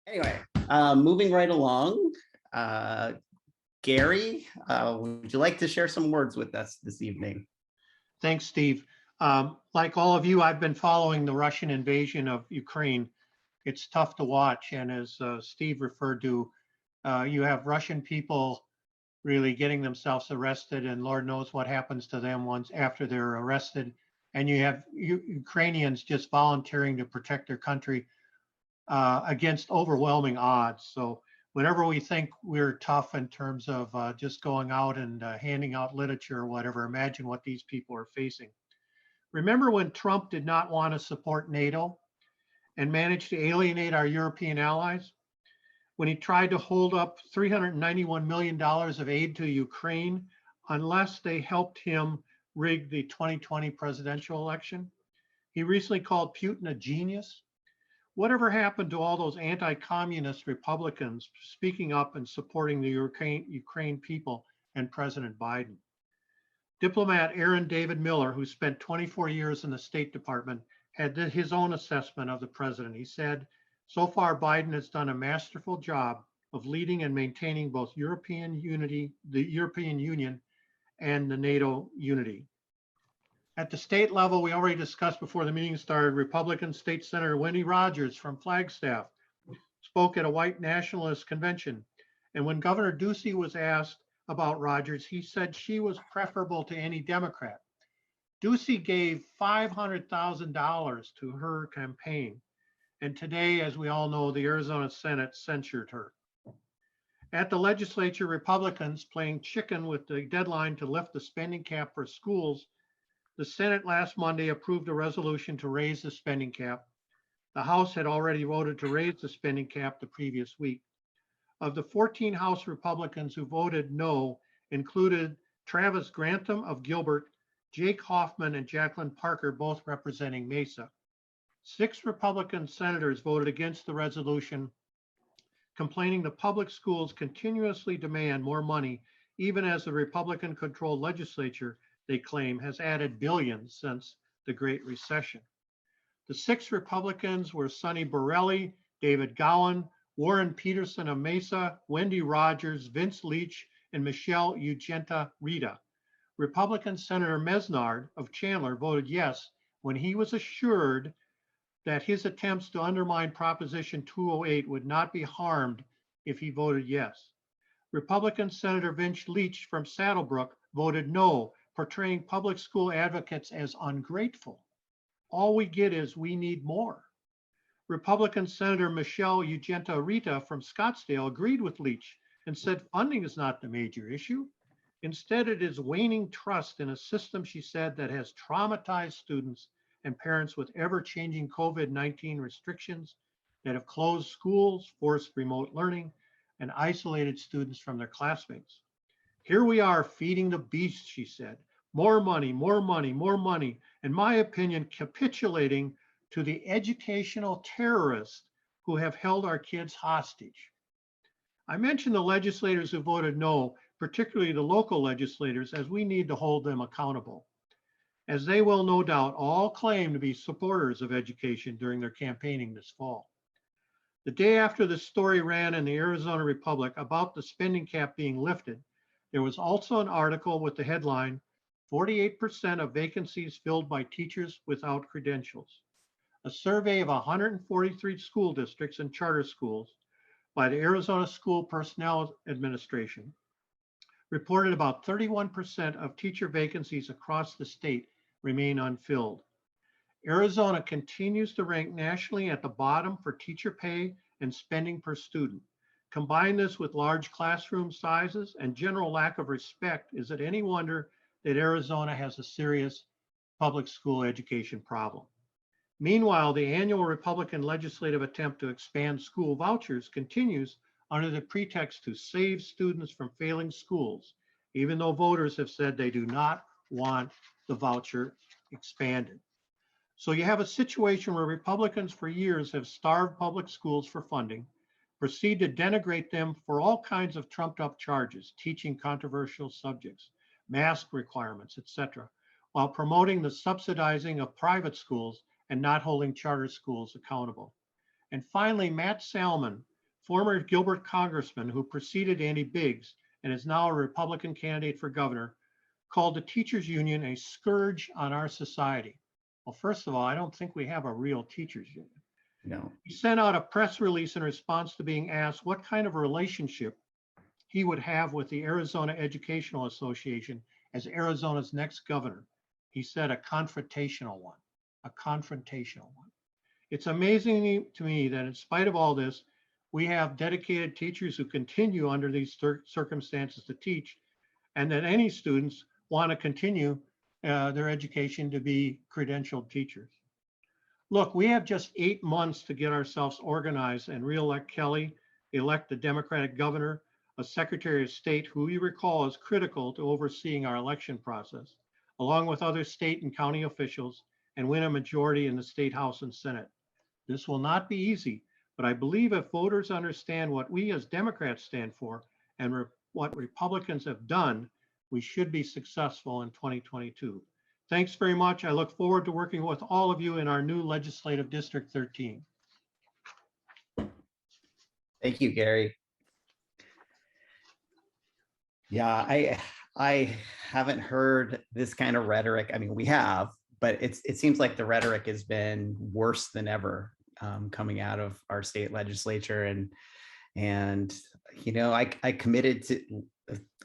Anyway, moving right along, Gary, would you like to share some words with us this evening? Thanks, Steve. Like all of you, I've been following the Russian invasion of Ukraine. It's tough to watch. And as Steve referred to, you have Russian people really getting themselves arrested, and Lord knows what happens to them once after they're arrested. And you have Ukrainians just volunteering to protect their country against overwhelming odds. So whenever we think we're tough in terms of just going out and handing out literature or whatever, imagine what these people are facing. Remember when Trump did not want to support NATO and managed to alienate our European allies? When he tried to hold up $391 million of aid to Ukraine unless they helped him rig the 2020 presidential election? He recently called Putin a genius. Whatever happened to all those anti-communist Republicans speaking up and supporting the Ukraine people and President Biden? Diplomat Aaron David Miller, who spent 24 years in the State Department, had his own assessment of the president. He said, so far, Biden has done a masterful job of leading and maintaining both European unity, the European Union, and the NATO unity. At the state level, we already discussed before the meeting started, Republican State Senator Wendy Rogers from Flagstaff spoke at a white nationalist convention. And when Governor Ducey was asked about Rogers, he said she was preferable to any Democrat. Ducey gave $500,000 to her campaign. And today, as we all know, the Arizona Senate censured her. At the legislature, Republicans playing chicken with the deadline to lift the spending cap for schools. The Senate last Monday approved a resolution to raise the spending cap. The House had already voted to raise the spending cap the previous week. Of the 14 House Republicans who voted no, included Travis Grantham of Gilbert, Jake Hoffman, and Jacqueline Parker, both representing Mesa. 6 Republican senators voted against the resolution, complaining the public schools continuously demand more money, even as the Republican-controlled legislature, they claim, has added billions since the Great Recession. The 6 Republicans were Sonny Borelli, David Gowan, Warren Peterson of Mesa, Wendy Rogers, Vince Leach, and Michelle Ugenta Rita. Republican Senator Mesnard of Chandler voted yes when he was assured that his attempts to undermine Proposition 208 would not be harmed if he voted yes. Republican Senator Vince Leach from Saddlebrook voted no, portraying public school advocates as ungrateful. All we get is we need more. Republican Senator Michelle Ugenta Rita from Scottsdale agreed with Leach and said funding is not the major issue. Instead, it is waning trust in a system, she said, that has traumatized students and parents with ever-changing COVID-19 restrictions that have closed schools, forced remote learning, and isolated students from their classmates. Here we are feeding the beast, she said. More money, more money, more money. In my opinion, capitulating to the educational terrorists who have held our kids hostage. I mentioned the legislators who voted no, particularly the local legislators, as we need to hold them accountable, as they will no doubt all claim to be supporters of education during their campaigning this fall. The day after the story ran in the Arizona Republic about the spending cap being lifted, there was also an article with the headline, 48% of vacancies filled by teachers without credentials. A survey of 143 school districts and charter schools by the Arizona School Personnel Administration reported about 31% of teacher vacancies across the state remain unfilled. Arizona continues to rank nationally at the bottom for teacher pay and spending per student. Combine this with large classroom sizes and general lack of respect, is it any wonder that Arizona has a serious public school education problem? Meanwhile, the annual Republican legislative attempt to expand school vouchers continues under the pretext to save students from failing schools, even though voters have said they do not want the voucher expanded. So you have a situation where Republicans for years have starved public schools for funding, proceed to denigrate them for all kinds of trumped up charges, teaching controversial subjects, mask requirements, etc., while promoting the subsidizing of private schools and not holding charter schools accountable. And finally, Matt Salmon, former Gilbert congressman who preceded Andy Biggs and is now a Republican candidate for governor, called the teachers union a scourge on our society. Well, first of all, I don't think we have a real teachers union. No. He sent out a press release in response to being asked what kind of relationship he would have with the Arizona Educational Association as Arizona's next governor. He said a confrontational one, a confrontational one. It's amazing to me that in spite of all this, we have dedicated teachers who continue under these circumstances to teach, and that any students want to continue their education to be credentialed teachers. Look, we have just 8 months to get ourselves organized and re-elect Kelly, elect a Democratic governor, a Secretary of State who we recall is critical to overseeing our election process, along with other state and county officials, and win a majority in the State House and Senate. This will not be easy, but I believe if voters understand what we as Democrats stand for and what Republicans have done, we should be successful in 2022. Thanks very much. I look forward to working with all of you in our new legislative District 13. Thank you, Gary. Yeah, I haven't heard this kind of rhetoric. I mean, we have, but it seems like the rhetoric has been worse than ever coming out of our state legislature. And you know, I committed to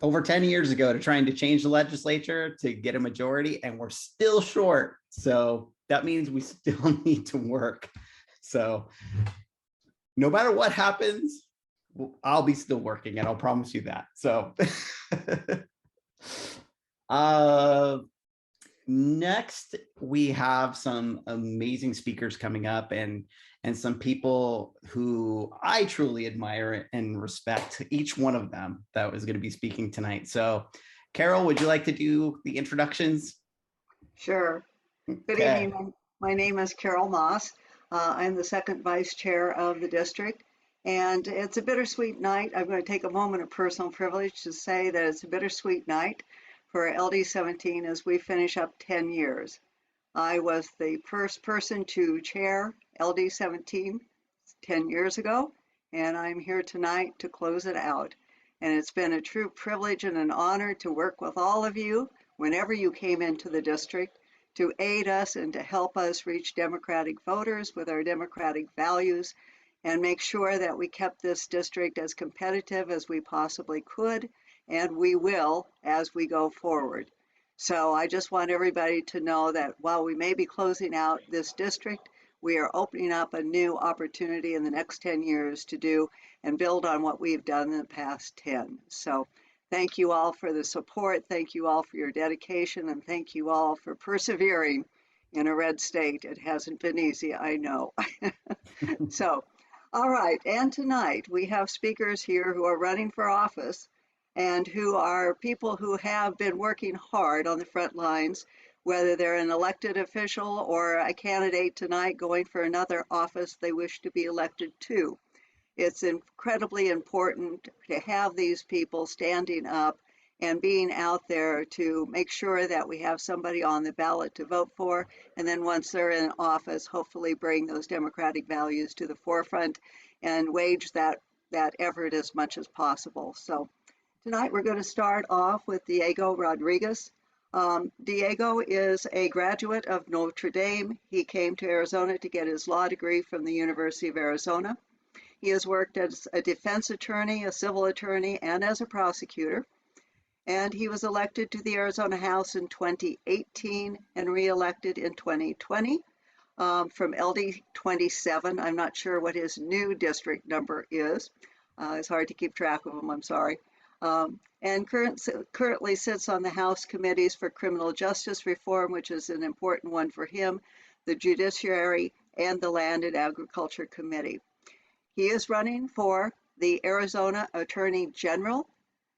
over 10 years ago to trying to change the legislature to get a majority, and we're still short. So that means we still need to work. So no matter what happens, I'll be still working, and I'll promise you that. So next, we have some amazing speakers coming up, and some people who I truly admire and respect, each one of them that was going to be speaking tonight. So Carol, would you like to do the introductions? Sure. Good evening. My name is Carol Moss. I'm the second vice chair of the district, and it's a bittersweet night. I'm going to take a moment of personal privilege to say that it's a bittersweet night for LD 17 as we finish up 10 years. I was the first person to chair LD 17 10 years ago, and I'm here tonight to close it out. And it's been a true privilege and an honor to work with all of you whenever you came into the district to aid us and to help us reach Democratic voters with our democratic values and make sure that we kept this district as competitive as we possibly could, and we will as we go forward. So I just want everybody to know that while we may be closing out this district, we are opening up a new opportunity in the next 10 years to do and build on what we've done in the past 10. So thank you all for the support. Thank you all for your dedication, and thank you all for persevering in a red state. It hasn't been easy, I know. So, all right, and tonight we have speakers here who are running for office and who are people who have been working hard on the front lines, whether they're an elected official or a candidate tonight going for another office they wish to be elected to. It's incredibly important to have these people standing up and being out there to make sure that we have somebody on the ballot to vote for, and then once they're in office, hopefully bring those democratic values to the forefront and wage that effort as much as possible. So tonight we're going to start off with Diego Rodriguez. Diego is a graduate of Notre Dame. He came to Arizona to get his law degree from the University of Arizona. He has worked as a defense attorney, a civil attorney, and as a prosecutor. And he was elected to the Arizona House in 2018 and re-elected in 2020 from LD 27. I'm not sure what his new district number is. It's hard to keep track of them, I'm sorry. And currently sits on the House committees for criminal justice reform, which is an important one for him, the Judiciary, and the Land and Agriculture Committee. He is running for the Arizona Attorney General.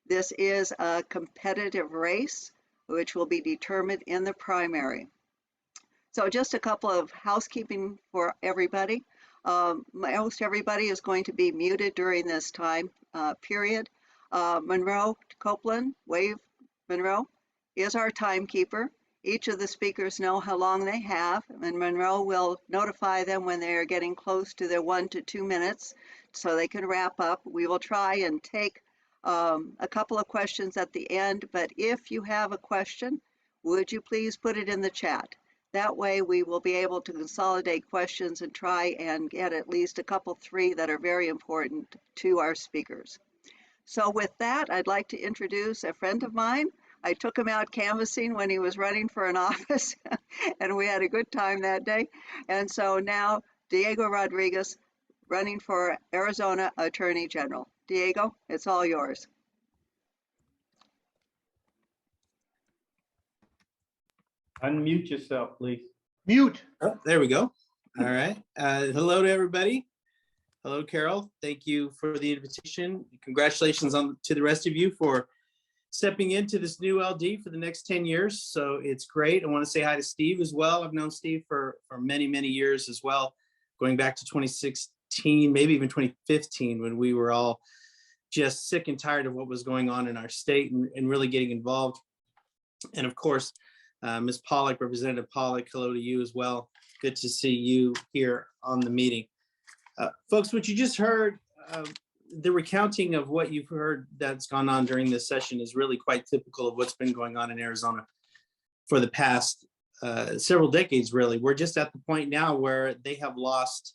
This is a competitive race, which will be determined in the primary. So just a couple of housekeeping for everybody. Most everybody is going to be muted during this time period. Monroe Copeland, wave Monroe, is our timekeeper. Each of the speakers know how long they have, and Monroe will notify them when they are getting close to their 1 to 2 minutes so they can wrap up. We will try and take a couple of questions at the end, but if you have a question, would you please put it in the chat? That way we will be able to consolidate questions and try and get at least a couple, 3 that are very important to our speakers. So with that, I'd like to introduce a friend of mine. I took him out canvassing when he was running for an office, and we had a good time that day. And so now, Diego Rodriguez, running for Arizona Attorney General. Diego, it's all yours. Unmute yourself, please. Mute. Oh, there we go. All right. Hello to everybody. Hello, Carol. Thank you for the invitation. Congratulations to the rest of you for stepping into this new LD for the next 10 years. So it's great. I want to say hi to Steve as well. I've known Steve for many, many years as well, going back to 2016, maybe even 2015, when we were all just sick and tired of what was going on in our state and really getting involved. And of course, Ms. Pawlik, Representative Pawlik, hello to you as well. Good to see you here on the meeting. Folks, what you just heard, the recounting of what you've heard that's gone on during this session is really quite typical of what's been going on in Arizona for the past several decades, really. We're just at the point now where they have lost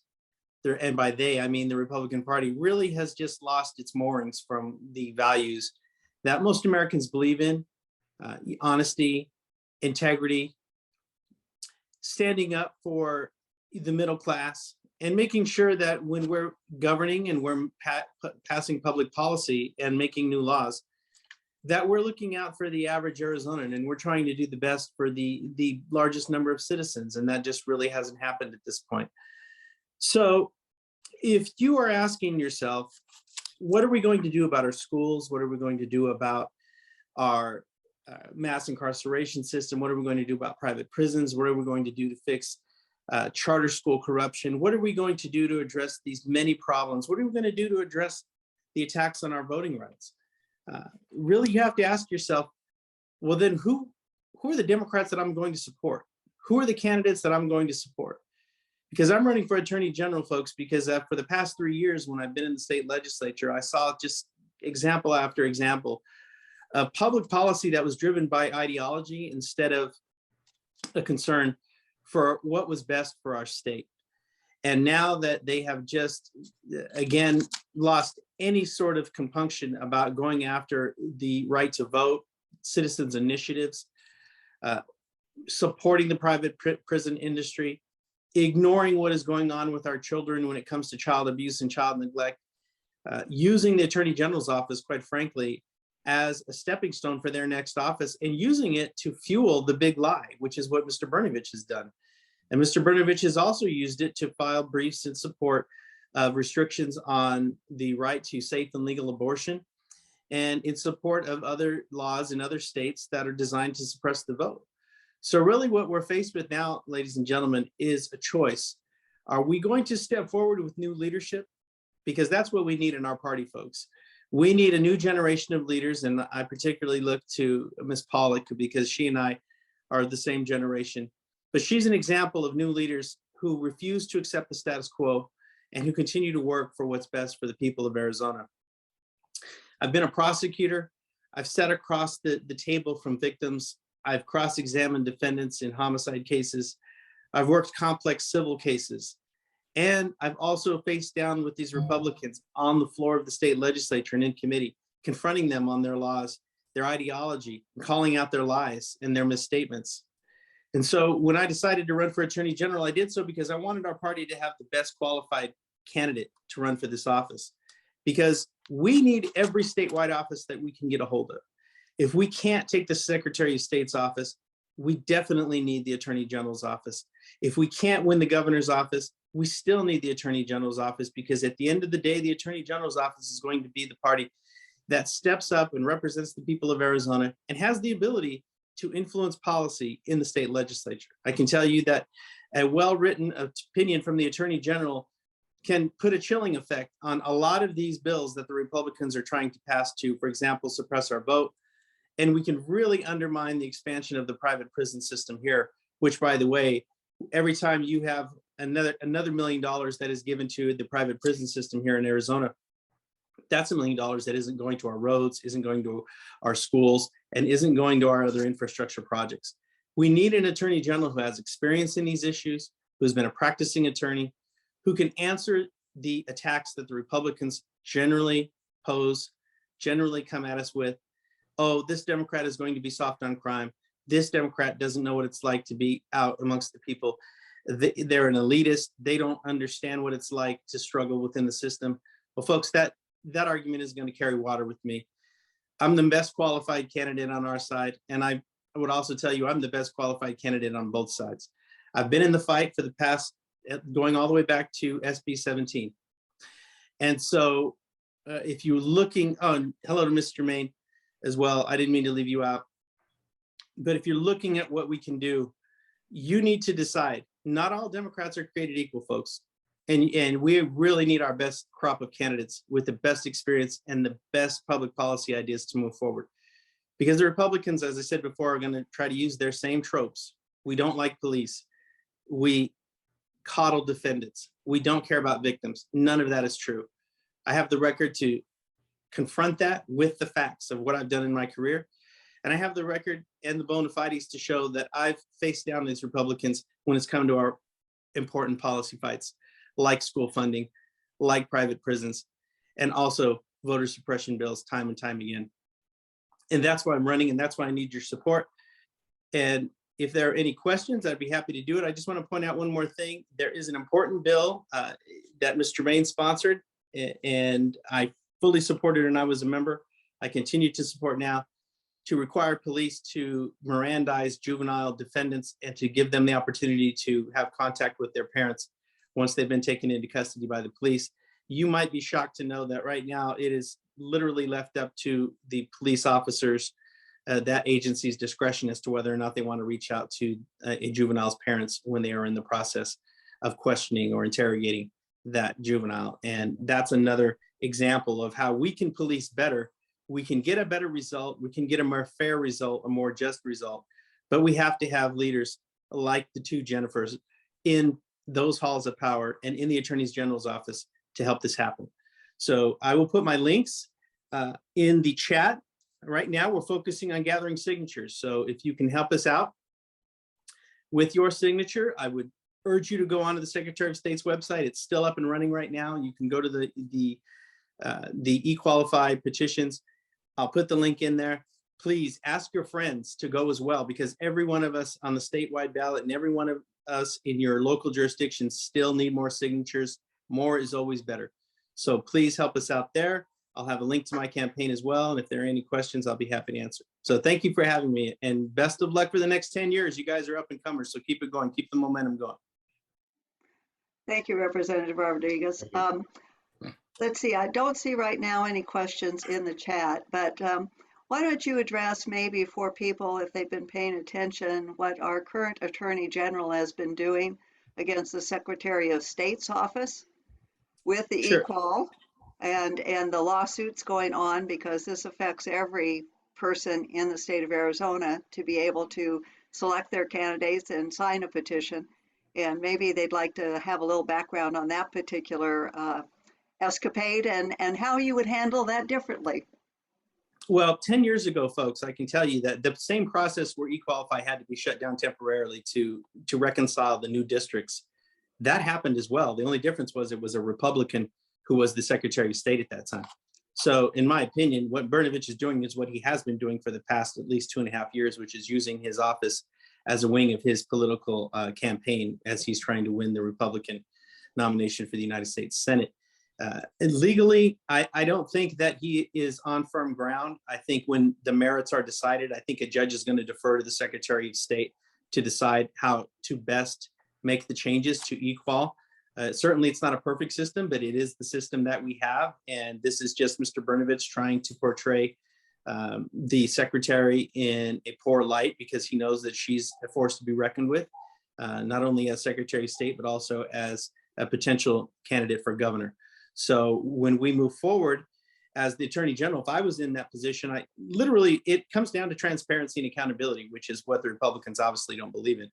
their, and by they, I mean the Republican Party really has just lost its moorings from the values that most Americans believe in, honesty, integrity, standing up for the middle class, and making sure that when we're governing and we're passing public policy and making new laws, that we're looking out for the average Arizonan and we're trying to do the best for the largest number of citizens. And that just really hasn't happened at this point. So if you are asking yourself, what are we going to do about our schools? What are we going to do about our mass incarceration system? What are we going to do about private prisons? What are we going to do to fix charter school corruption? What are we going to do to address these many problems? What are we going to do to address the attacks on our voting rights? Really, you have to ask yourself, well, then who are the Democrats that I'm going to support? Who are the candidates that I'm going to support? Because I'm running for Attorney General, folks, because for the past 3 years, when I've been in the state legislature, I saw just example after example of public policy that was driven by ideology instead of a concern for what was best for our state. And now that they have just, again, lost any sort of compunction about going after the right to vote, citizens' initiatives, supporting the private prison industry, ignoring what is going on with our children when it comes to child abuse and child neglect, using the Attorney General's office, quite frankly, as a stepping stone for their next office, and using it to fuel the big lie, which is what Mr. Brnovich has done. And Mr. Brnovich has also used it to file briefs in support of restrictions on the right to safe and legal abortion, and in support of other laws in other states that are designed to suppress the vote. So really what we're faced with now, ladies and gentlemen, is a choice. Are we going to step forward with new leadership? Because that's what we need in our party, folks. We need a new generation of leaders, and I particularly look to Ms. Pawlik because she and I are the same generation. But she's an example of new leaders who refuse to accept the status quo and who continue to work for what's best for the people of Arizona. I've been a prosecutor. I've sat across the table from victims. I've cross-examined defendants in homicide cases. I've worked complex civil cases. And I've also faced down with these Republicans on the floor of the state legislature and in committee, confronting them on their laws, their ideology, and calling out their lies and their misstatements. And so when I decided to run for Attorney General, I did so because I wanted our party to have the best qualified candidate to run for this office, because we need every statewide office that we can get a hold of. If we can't take the Secretary of State's office, we definitely need the Attorney General's office. If we can't win the governor's office, we still need the Attorney General's office, because at the end of the day, the Attorney General's office is going to be the party that steps up and represents the people of Arizona and has the ability to influence policy in the state legislature. I can tell you that a well-written opinion from the Attorney General can put a chilling effect on a lot of these bills that the Republicans are trying to pass to, for example, suppress our vote And we can really undermine the expansion of the private prison system here, which, by the way, every time you have another $1 million that is given to the private prison system here in Arizona, that's $1 million that isn't going to our roads, isn't going to our schools, and isn't going to our other infrastructure projects. We need an attorney general who has experience in these issues, who's been a practicing attorney, who can answer the attacks that the Republicans generally pose, generally come at us with. Oh, this Democrat is going to be soft on crime. This Democrat doesn't know what it's like to be out amongst the people. They're an elitist. They don't understand what it's like to struggle within the system. Well, folks, that argument is going to carry water with me. I'm the best qualified candidate on our side. And I would also tell you, I'm the best qualified candidate on both sides. I've been in the fight for the past, going all the way back to SB 17. And so if you're looking, oh, hello to Mr. Maine as well. I didn't mean to leave you out. But if you're looking at what we can do, you need to decide. Not all Democrats are created equal, folks. And we really need our best crop of candidates with the best experience and the best public policy ideas to move forward. Because the Republicans, as I said before, are going to try to use their same tropes. We don't like police. We coddle defendants. We don't care about victims. None of that is true. I have the record to confront that with the facts of what I've done in my career. And I have the record and the bona fides to show that I've faced down these Republicans when it's come to our important policy fights, like school funding, like private prisons, and also voter suppression bills time and time again. And that's why I'm running, and that's why I need your support. And if there are any questions, I'd be happy to do it. I just want to point out one more thing. There is an important bill that Mr. Maine sponsored, and I fully supported it, and I was a member. I continue to support now, to require police to Mirandize juvenile defendants and to give them the opportunity to have contact with their parents once they've been taken into custody by the police. You might be shocked to know that right now it is literally left up to the police officers, that agency's discretion as to whether or not they want to reach out to a juvenile's parents when they are in the process of questioning or interrogating that juvenile. And that's another example of how we can police better. We can get a better result. We can get a more fair result, a more just result. But we have to have leaders like the two Jennifers in those halls of power and in the Attorney General's office to help this happen. So I will put my links in the chat. Right now, we're focusing on gathering signatures. So if you can help us out with your signature, I would urge you to go onto the Secretary of State's website. It's still up and running right now. You can go to the e-qualify petitions. I'll put the link in there. Please ask your friends to go as well, because every one of us on the statewide ballot and every one of us in your local jurisdiction still need more signatures. More is always better. So please help us out there. I'll have a link to my campaign as well. And if there are any questions, I'll be happy to answer. So thank you for having me, and best of luck for the next 10 years. You guys are up and comers, so keep it going. Keep the momentum going. Thank you, Representative Rodriguez. Let's see, I don't see right now any questions in the chat, but why don't you address, maybe for people, if they've been paying attention, what our current Attorney General has been doing against the Secretary of State's office with the Sure. e-qual and the lawsuits going on, because this affects every person in the state of Arizona to be able to select their candidates and sign a petition. And maybe they'd like to have a little background on that particular escapade and how you would handle that differently. Well, 10 years ago, folks, I can tell you that the same process where e-qualify had to be shut down temporarily to reconcile the new districts, that happened as well. The only difference was it was a Republican who was the Secretary of State at that time. So in my opinion, what Brnovich is doing is what he has been doing for the past at least 2.5 years, which is using his office as a wing of his political campaign as he's trying to win the Republican nomination for the United States Senate. And legally, I don't think that he is on firm ground. I think when the merits are decided, I think a judge is going to defer to the Secretary of State to decide how to best make the changes to equal. Certainly, it's not a perfect system, but it is the system that we have. And this is just Mr. Brnovich trying to portray the secretary in a poor light, because he knows that she's a force to be reckoned with, not only as Secretary of State, but also as a potential candidate for governor. So when we move forward, as the Attorney General, if I was in that position, it comes down to transparency and accountability, which is what the Republicans obviously don't believe in.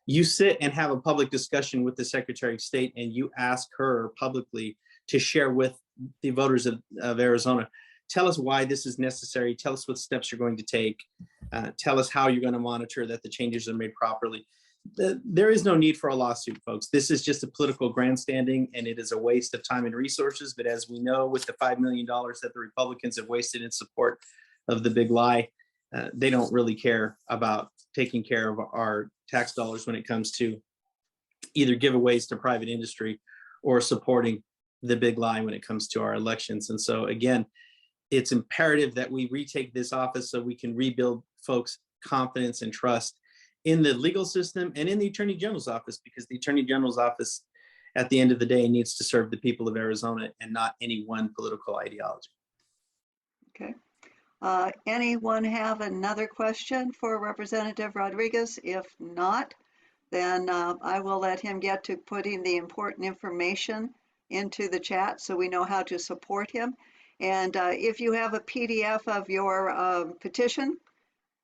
You sit and have a public discussion with the Secretary of State, and you ask her publicly to share with the voters of Arizona, tell us why this is necessary, tell us what steps you're going to take, tell us how you're going to monitor that the changes are made properly. There is no need for a lawsuit, folks. This is just a political grandstanding, and it is a waste of time and resources. But as we know, with the $5 million that the Republicans have wasted in support of the big lie, they don't really care about taking care of our tax dollars when it comes to either giveaways to private industry or supporting the big lie when it comes to our elections. And so again, it's imperative that we retake this office so we can rebuild folks' confidence and trust in the legal system and in the Attorney General's office, because the Attorney General's office at the end of the day needs to serve the people of Arizona and not any one political ideology. Okay. Anyone have another question for Representative Rodriguez? If not, then I will let him get to putting the important information into the chat so we know how to support him. And if you have a PDF of your petition,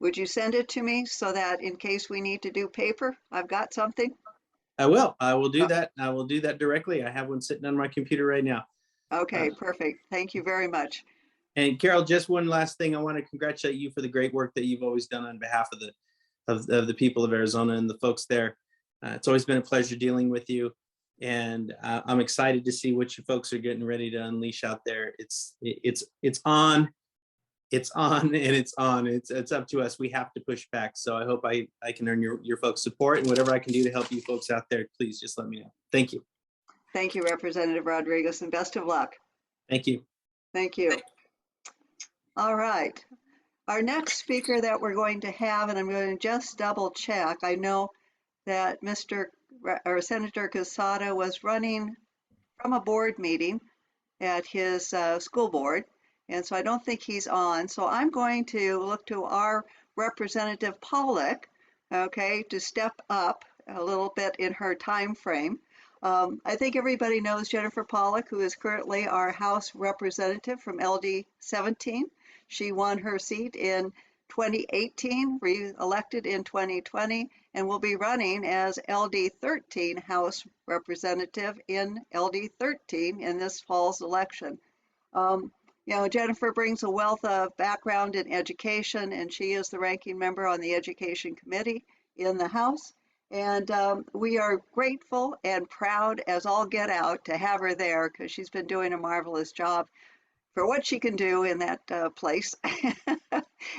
would you send it to me so that in case we need to do paper, I've got something? I will do that. I will do that directly. I have one sitting on my computer right now. Okay, perfect. Thank you very much. And Carol, just one last thing. I want to congratulate you for the great work that you've always done on behalf of the people of Arizona and the folks there. It's always been a pleasure dealing with you. And I'm excited to see what you folks are getting ready to unleash out there. It's on. It's on and it's on. It's up to us. We have to push back. So I hope I can earn your folks' support, and whatever I can do to help you folks out there, please just let me know. Thank you. Thank you, Representative Rodriguez, and best of luck. Thank you. Thank you. All right. Our next speaker that we're going to have, and I'm going to just double check. I know that Senator Quezada was running from a board meeting at his school board. And so I don't think he's on. So I'm going to look to our Representative Pawlik, okay, to step up a little bit in her time frame. I think everybody knows Jennifer Pawlik, who is currently our House Representative from LD 17. She won her seat in 2018, re-elected in 2020, and will be running as LD 13 House Representative in LD 13 in this fall's election. You know, Jennifer brings a wealth of background in education, and she is the ranking member on the Education Committee in the House. And we are grateful and proud as all get out to have her there, because she's been doing a marvelous job for what she can do in that place.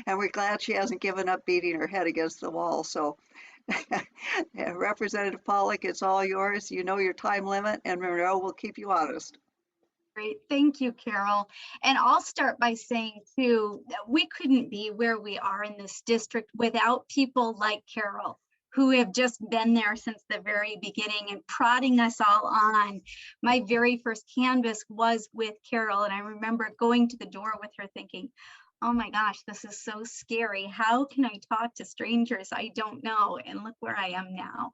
And we're glad she hasn't given up beating her head against the wall. So Representative Pawlik, it's all yours. You know your time limit, and Monroe will keep you honest. Great. Thank you, Carol. And I'll start by saying, too, that we couldn't be where we are in this district without people like Carol, who have just been there since the very beginning and prodding us all on. My very first canvass was with Carol, and I remember going to the door with her thinking, oh my gosh, this is so scary. How can I talk to strangers I don't know? And look where I am now.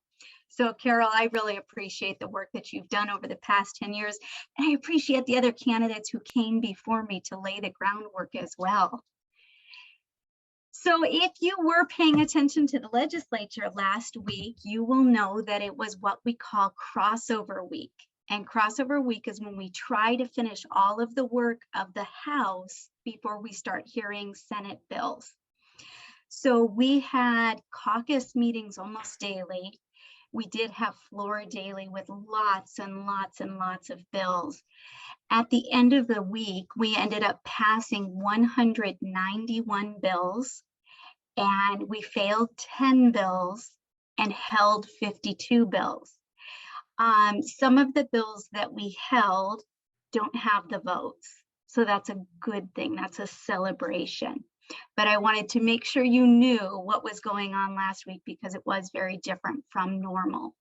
So Carol, I really appreciate the work that you've done over the past 10 years. And I appreciate the other candidates who came before me to lay the groundwork as well. So if you were paying attention to the legislature last week, you will know that it was what we call crossover week. And crossover week is when we try to finish all of the work of the House before we start hearing Senate bills. So we had caucus meetings almost daily. We did have floor daily with lots and lots and lots of bills. At the end of the week, we ended up passing 191 bills, and we failed 10 bills and held 52 bills. Some of the bills that we held don't have the votes, so that's a good thing. That's a celebration. But I wanted to make sure you knew what was going on last week, because it was very different from normal.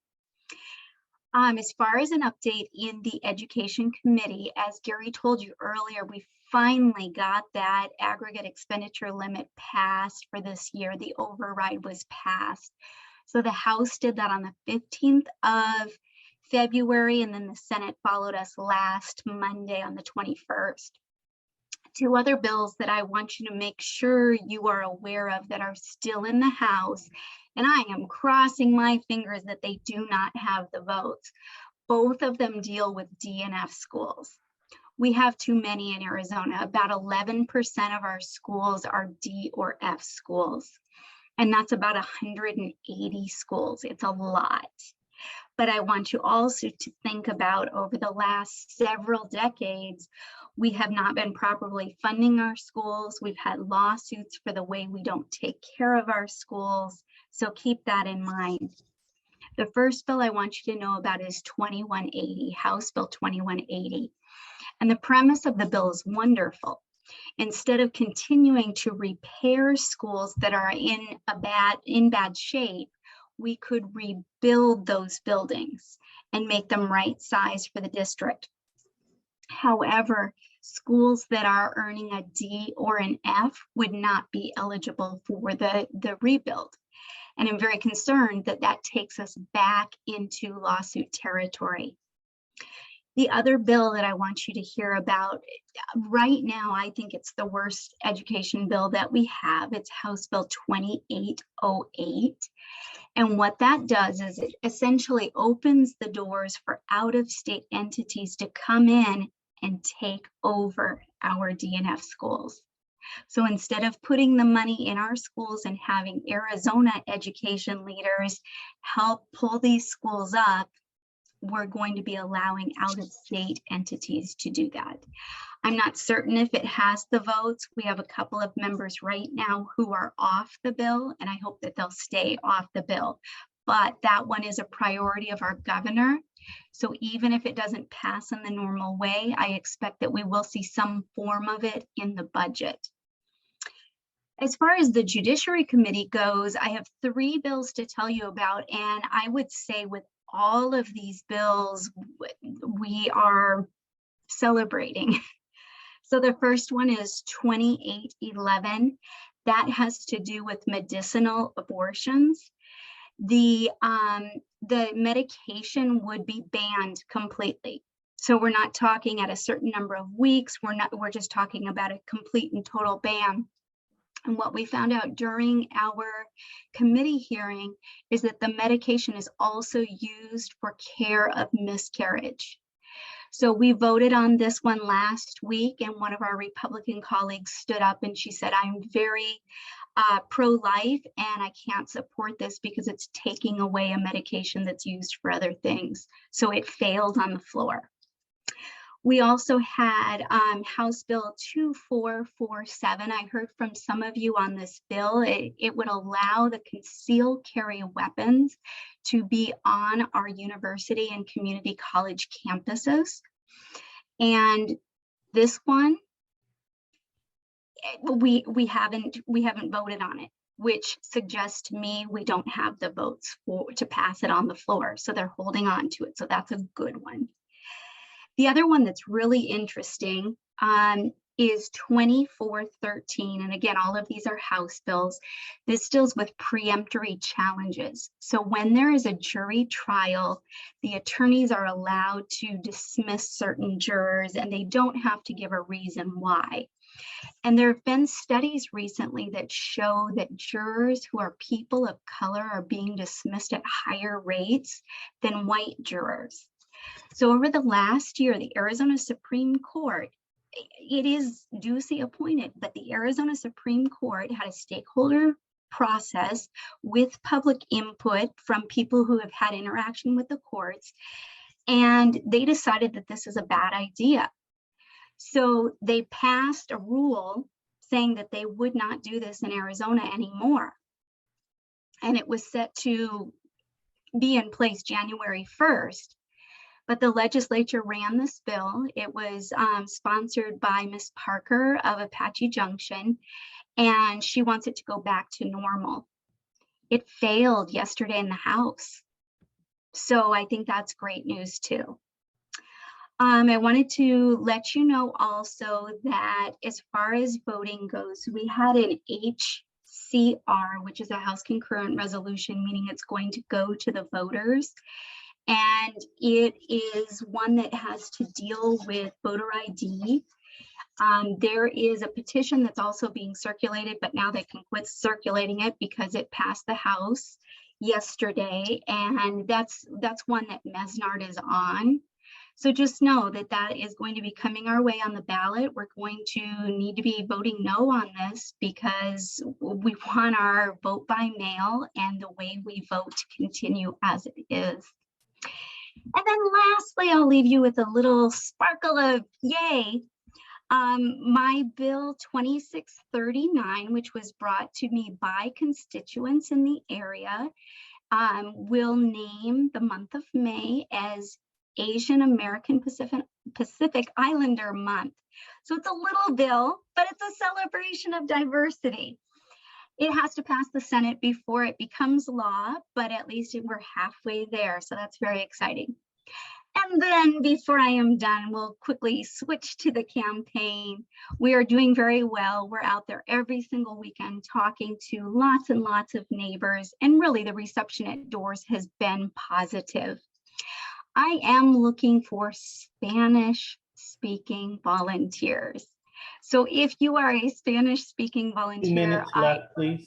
As far as an update in the Education Committee, as Gary told you earlier, we finally got that aggregate expenditure limit passed for this year. The override was passed. So the House did that on the 15th of February, and then the Senate followed us last Monday on the 21st. Two other bills that I want you to make sure you are aware of that are still in the House, and I am crossing my fingers that they do not have the votes. Both of them deal with D and F schools. We have too many in Arizona. About 11% of our schools are D or F schools, and that's about 180 schools. It's a lot. But I want you also to think about, over the last several decades, we have not been properly funding our schools. We've had lawsuits for the way we don't take care of our schools. So keep that in mind. The first bill I want you to know about is 2180, House Bill 2180. And the premise of the bill is wonderful. Instead of continuing to repair schools that are in bad shape, we could rebuild those buildings and make them right size for the district. However, schools that are earning a D or an F would not be eligible for the rebuild. And I'm very concerned that that takes us back into lawsuit territory. The other bill that I want you to hear about right now, I think it's the worst education bill that we have. It's House Bill 2808. And what that does is it essentially opens the doors for out-of-state entities to come in and take over our DNF schools. So instead of putting the money in our schools and having Arizona education leaders help pull these schools up, we're going to be allowing out-of-state entities to do that. I'm not certain if it has the votes. We have a couple of members right now who are off the bill, and I hope that they'll stay off the bill. But that one is a priority of our governor. So even if it doesn't pass in the normal way, I expect that we will see some form of it in the budget. As far as the Judiciary Committee goes, I have 3 bills to tell you about, and I would say with all of these bills, we are celebrating. So the first one is 2811. That has to do with medicinal abortions. The medication would be banned completely. So we're not talking at a certain number of weeks. We're just talking about a complete and total ban. And what we found out during our committee hearing is that the medication is also used for care of miscarriage. So we voted on this one last week, and one of our Republican colleagues stood up and she said, I'm very pro-life and I can't support this because it's taking away a medication that's used for other things. So it failed on the floor. We also had House Bill 2447. I heard from some of you on this bill. It would allow the concealed carry weapons to be on our university and community college campuses. And this one, we haven't voted on it, which suggests to me we don't have the votes to pass it on the floor. So they're holding on to it. So that's a good one. The other one that's really interesting is 2413. And again, all of these are House bills. This deals with preemptory challenges. So when there is a jury trial, the attorneys are allowed to dismiss certain jurors and they don't have to give a reason why. And there have been studies recently that show that jurors who are people of color are being dismissed at higher rates than white jurors. So over the last year, the Arizona Supreme Court, it is duly appointed, but the Arizona Supreme Court had a stakeholder process with public input from people who have had interaction with the courts, and they decided that this is a bad idea. So they passed a rule saying that they would not do this in Arizona anymore. And it was set to be in place January 1st. But the legislature ran this bill. It was sponsored by Ms. Parker of Apache Junction, and she wants it to go back to normal. It failed yesterday in the House. So I think that's great news too. I wanted to let you know also that as far as voting goes, we had an HCR, which is a House Concurrent Resolution, meaning it's going to go to the voters. And it is one that has to deal with voter ID. There is a petition that's also being circulated, but now they can quit circulating it because it passed the House yesterday, and that's one that Mesnard is on. So just know that that is going to be coming our way on the ballot. We're going to need to be voting no on this because we want our vote by mail and the way we vote to continue as it is. And then lastly, I'll leave you with a little sparkle of yay. My bill 2639, which was brought to me by constituents in the area, will name the month of May as Asian American Pacific Islander Month. So it's a little bill, but it's a celebration of diversity. It has to pass the Senate before it becomes law, but at least we're halfway there. So that's very exciting. And then before I am done, we'll quickly switch to the campaign. We are doing very well. We're out there every single weekend talking to lots and lots of neighbors, and really the reception at doors has been positive. I am looking for Spanish-speaking volunteers. So if you are a Spanish-speaking 2 volunteer, minutes left, please.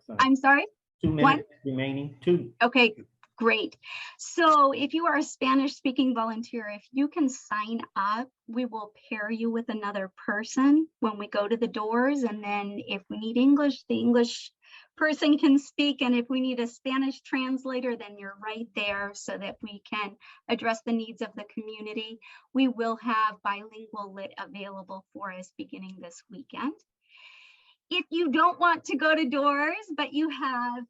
Sorry. I'm sorry? 2 minutes remaining. 2. Okay, great. So if you are a Spanish-speaking volunteer, if you can sign up, we will pair you with another person when we go to the doors. And then if we need English, the English person can speak. And if we need a Spanish translator, then you're right there so that we can address the needs of the community. We will have bilingual lit available for us beginning this weekend. If you don't want to go to doors, but you have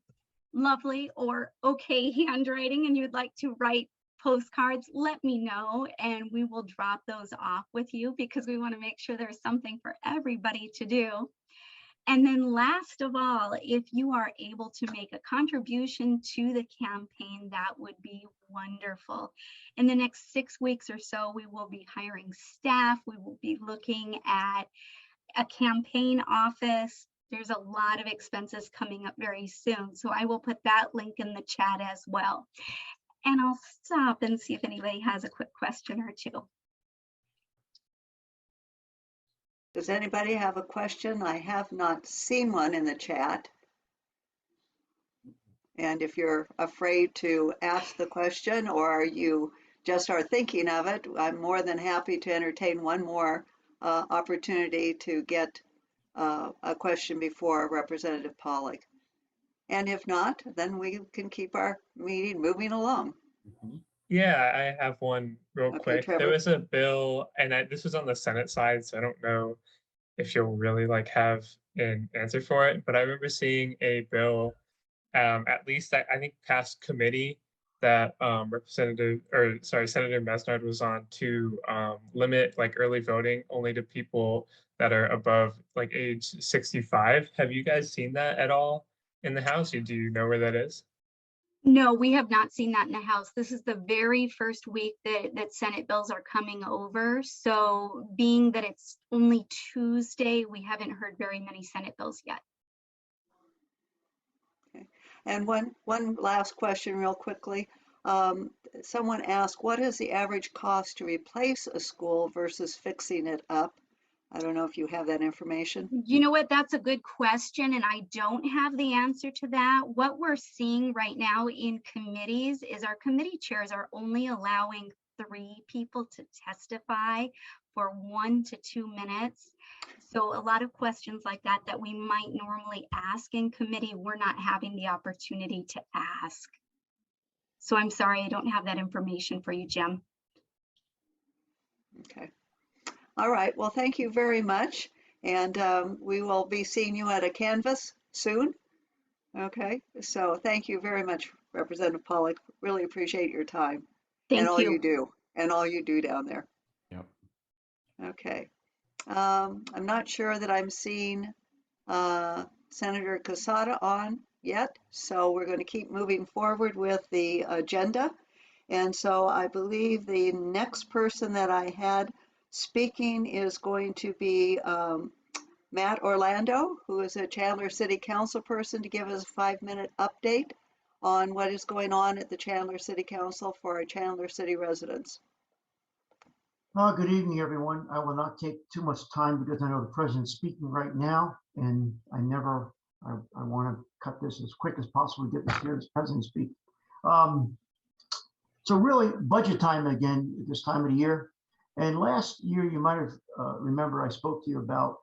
lovely or okay handwriting and you'd like to write postcards, let me know and we will drop those off with you because we want to make sure there's something for everybody to do. And then last of all, if you are able to make a contribution to the campaign, that would be wonderful. In the next 6 weeks or so, we will be hiring staff. We will be looking at a campaign office. There's a lot of expenses coming up very soon. So I will put that link in the chat as well. And I'll stop and see if anybody has a quick question or two. Does anybody have a question? I have not seen one in the chat. And if you're afraid to ask the question or you just are thinking of it, I'm more than happy to entertain one more opportunity to get a question before Representative Pawlik. And if not, then we can keep our meeting moving along. Yeah, I have one real Okay, quick. Trevor. There was a bill, and this was on the Senate side, so I don't know if you'll really like have an answer for it. But I remember seeing a bill, at least I think past committee that Senator Mesnard was on to limit like early voting only to people that are above like age 65. Have you guys seen that at all in the House? Or do you know where that is? No, we have not seen that in the House. This is the very first week that Senate bills are coming over. So being that it's only Tuesday, we haven't heard very many Senate bills yet. Okay. And one last question real quickly. Someone asked, what is the average cost to replace a school versus fixing it up? I don't know if you have that information. You know what? That's a good question, and I don't have the answer to that. What we're seeing right now in committees is our committee chairs are only allowing 3 people to testify for 1 to 2 minutes. So a lot of questions like that we might normally ask in committee, we're not having the opportunity to ask. So I'm sorry, I don't have that information for you, Jim. Okay. All right. Well, thank you very much. And we will be seeing you at a canvas soon. Okay. So thank you very much, Representative Pawlik. Really appreciate your time. Thank all you. you do and all you do down there. Yep. Okay. I'm not sure that I'm seeing Senator Quezada on yet. So we're going to keep moving forward with the agenda. And so I believe the next person that I had speaking is going to be Matt Orlando, who is a Chandler City Council person, to give us a 5-minute update on what is going on at the Chandler City Council for our Chandler City residents. Good evening, everyone. I will not take too much time because I know the president's speaking right now, and I want to cut this as quick as possible to get to hear the president speak. So really, budget time again at this time of the year. And last year, you might have remember I spoke to you about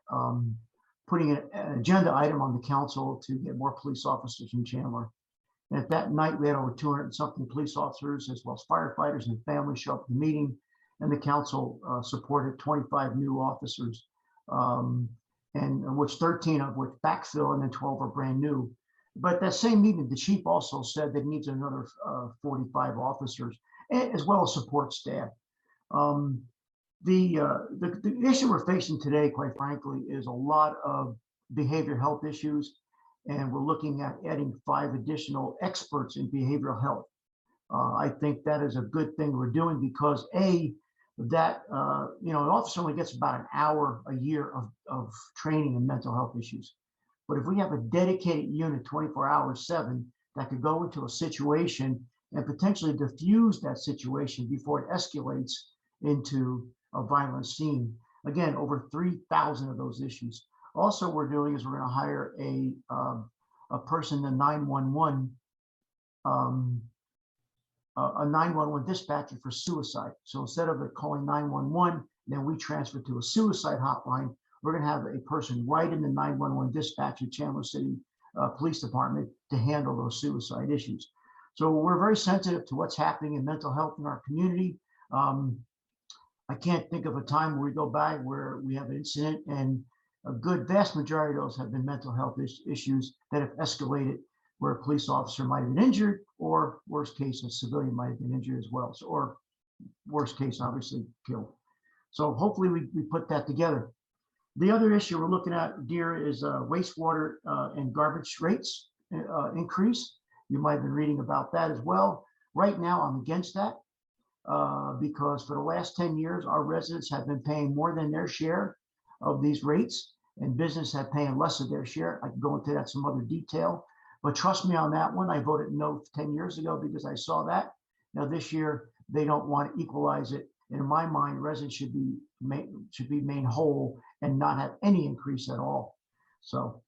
putting an agenda item on the council to get more police officers in Chandler. And at that night, we had over 200 and something police officers, as well as firefighters and families show up at the meeting. And the council supported 25 new officers, and which 13 of which backfill and then 12 are brand new. But that same meeting, the chief also said that he needs another 45 officers, as well as support staff. The issue we're facing today, quite frankly, is a lot of behavioral health issues, and we're looking at adding 5 additional experts in behavioral health. I think that is a good thing we're doing because an officer only gets about an hour a year of training in mental health issues. But if we have a dedicated unit 24 hours, 7, that could go into a situation and potentially diffuse that situation before it escalates into a violent scene. Again, over 3,000 of those issues. Also, we're doing is we're going to hire a person in 911, a 911 dispatcher for suicide. So instead of it calling 911, then we transfer to a suicide hotline. We're going to have a person right in the 911 dispatch at Chandler City Police Department to handle those suicide issues. So we're very sensitive to what's happening in mental health in our community. I can't think of a time where we go by where we have an incident, and a good vast majority of those have been mental health issues that have escalated, where a police officer might have been injured, or worst case, a civilian might have been injured as well. So, or worst case, obviously killed. So hopefully we put that together. The other issue we're looking at, dear, is wastewater and garbage rates increase. You might have been reading about that as well. Right now, I'm against that because for the last 10 years, our residents have been paying more than their share of these rates, and business have paying less of their share. I can go into that some other detail. But trust me on that one. I voted no 10 years ago because I saw that. Now this year, they don't want to equalize it. And in my mind, residents should be made whole and not have any increase at all. So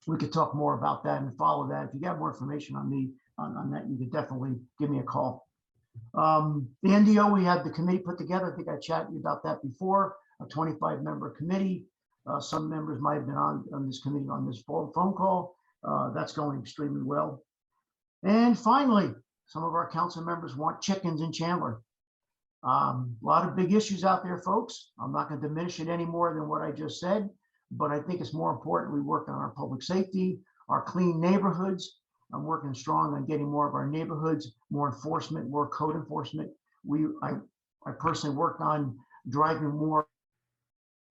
we could talk more about that and follow that. If you got more information on me on that, you could definitely give me a call. The NDO, we had the committee put together. I think I chatted about that before, a 25-member committee. Some members might have been on this committee on this phone call. That's going extremely well. And finally, some of our council members want chickens in Chandler. A lot of big issues out there, folks. I'm not going to diminish it any more than what I just said, but I think it's more important we work on our public safety, our clean neighborhoods. I'm working strong on getting more of our neighborhoods, more enforcement, more code enforcement. I personally worked on driving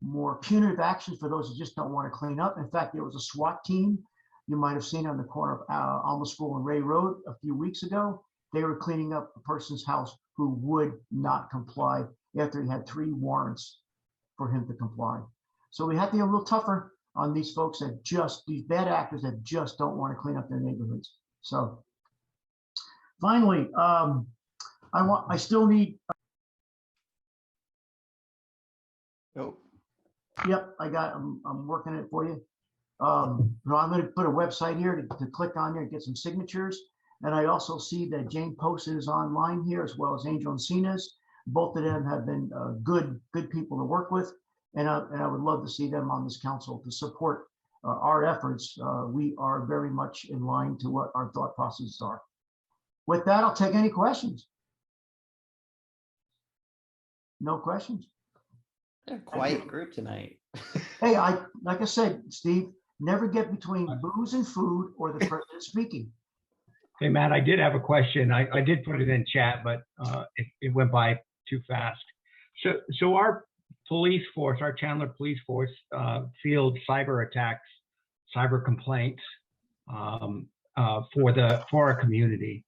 more punitive actions for those who just don't want to clean up. In fact, there was a SWAT team you might have seen on the corner of Alma School and Ray Road a few weeks ago. They were cleaning up a person's house who would not comply after he had 3 warrants for him to comply. So we have to be a little tougher on these folks that these bad actors that just don't want to clean up their neighborhoods. So finally, I still need. Oh. Yep, I'm working it for you. I'm going to put a website here to click on there and get some signatures. And I also see that Jane Posted is online here, as well as Angel Encinas. Both of them have been good people to work with. And I would love to see them on this council to support our efforts. We are very much in line to what our thought processes are. With that, I'll take any questions. No questions? A quiet group tonight. Hey, like I said, Steve, never get between booze and food or the president speaking. Hey, Matt, I did have a question. I did put it in chat, but it went by too fast. So our police force, our Chandler police force, field cyber attacks, cyber complaints for our community.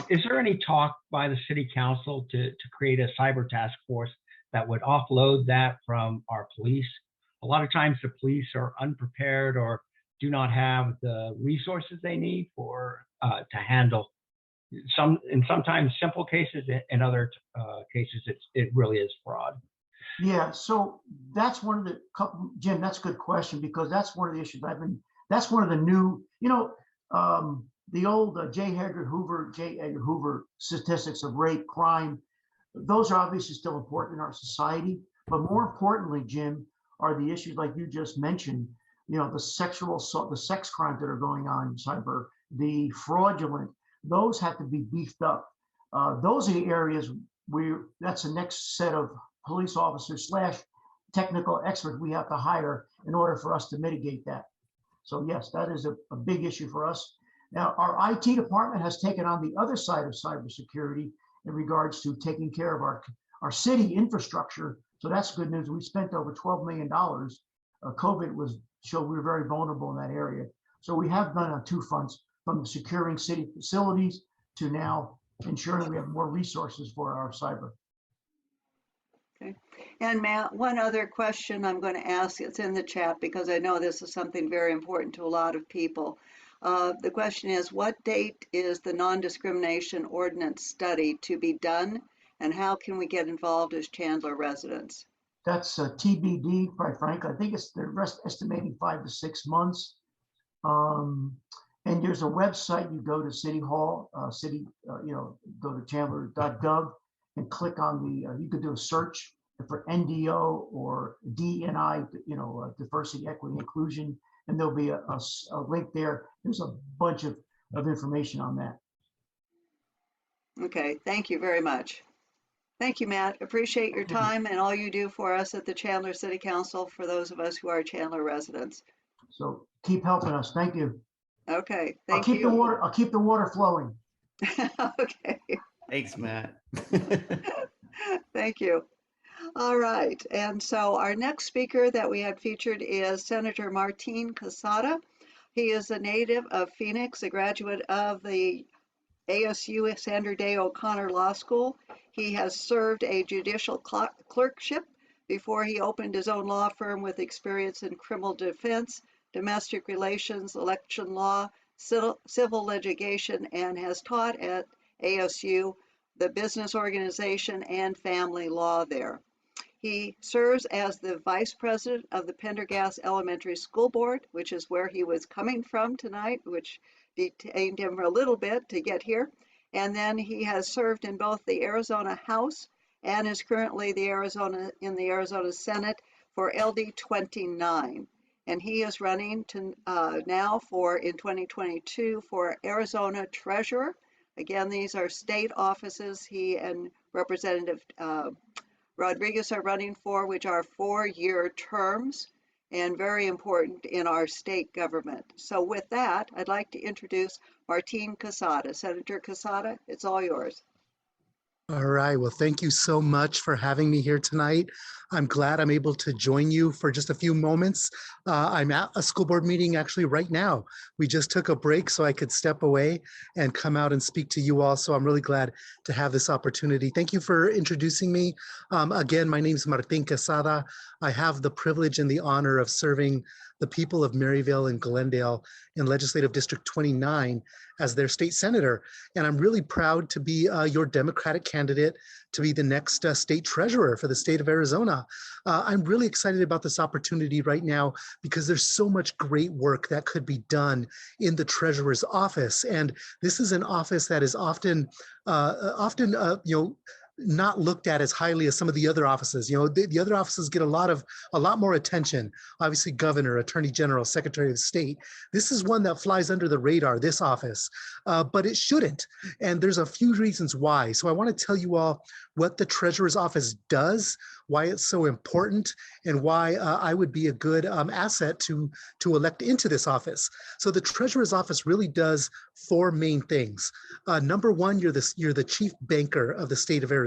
Is there any talk by the city council to create a cyber task force that would offload that from our police? A lot of times the police are unprepared or do not have the resources they need to handle, sometimes simple cases, in other cases, it really is fraud. Yeah, so that's one of the, Jim, that's a good question, because that's one of the issues that's one of the new, the old J. Edgar Hoover statistics of rape, crime, those are obviously still important in our society. But more importantly, Jim, are the issues like you just mentioned, the sexual assault, the sex crimes that are going on in cyber, the fraudulent, those have to be beefed up. Those are the areas where that's the next set of police officers / technical experts we have to hire in order for us to mitigate that. So yes, that is a big issue for us. Now, our IT department has taken on the other side of cybersecurity in regards to taking care of our city infrastructure. So that's good news. We spent over $12 million. COVID showed we were very vulnerable in that area. So we have done on two fronts, from securing city facilities to now ensuring we have more resources for our cyber. Okay. And Matt, one other question I'm going to ask, it's in the chat because I know this is something very important to a lot of people. The question is, what date is the non-discrimination ordinance study to be done, and how can we get involved as Chandler residents? That's TBD, quite frankly. I think they're estimating 5 to 6 months. And there's a website, you go to City Hall, go to chandler.gov and click on you could do a search for NDO or DNI, diversity, equity, inclusion, and there'll be a link there. There's a bunch of information on that. Okay, thank you very much. Thank you, Matt. Appreciate your time and all you do for us at the Chandler City Council for those of us who are Chandler residents. So keep helping us. Thank you. Okay, thank you. I'll keep the water flowing. Okay. Thanks, Matt. Thank you. All right, and so our next speaker that we had featured is Senator Martín Quezada. He is a native of Phoenix, a graduate of the ASU Sandra Day O'Connor Law School. He has served a judicial clerkship before he opened his own law firm with experience in criminal defense, domestic relations, election law, civil litigation, and has taught at ASU, the business organization, and family law there. He serves as the vice president of the Pendergast Elementary School Board, which is where he was coming from tonight, which detained him a little bit to get here. And then he has served in both the Arizona House and is currently in the Arizona Senate for LD 29. And he is running now in 2022 for Arizona Treasurer. Again, these are state offices he and Representative Rodriguez are running for, which are 4-year terms and very important in our state government. So with that, I'd like to introduce Martín Quezada. Senator Quezada, it's all yours. All right. Well, thank you so much for having me here tonight. I'm glad I'm able to join you for just a few moments. I'm at a school board meeting actually right now. We just took a break so I could step away and come out and speak to you all. So I'm really glad to have this opportunity. Thank you for introducing me. Again, my name is Martín Quezada. I have the privilege and the honor of serving the people of Maryvale and Glendale in Legislative District 29 as their state senator. And I'm really proud to be your Democratic candidate to be the next state treasurer for the state of Arizona. I'm really excited about this opportunity right now because there's so much great work that could be done in the treasurer's office. And this is an office that is often not looked at as highly as some of the other offices. The other offices get a lot more attention. Obviously, governor, attorney general, secretary of state. This is one that flies under the radar, this office, but it shouldn't. And there's a few reasons why. So I want to tell you all what the treasurer's office does, why it's so important, and why I would be a good asset to elect into this office. So the treasurer's office really does 4 main things. Number one, you're the chief banker of the state of Arizona.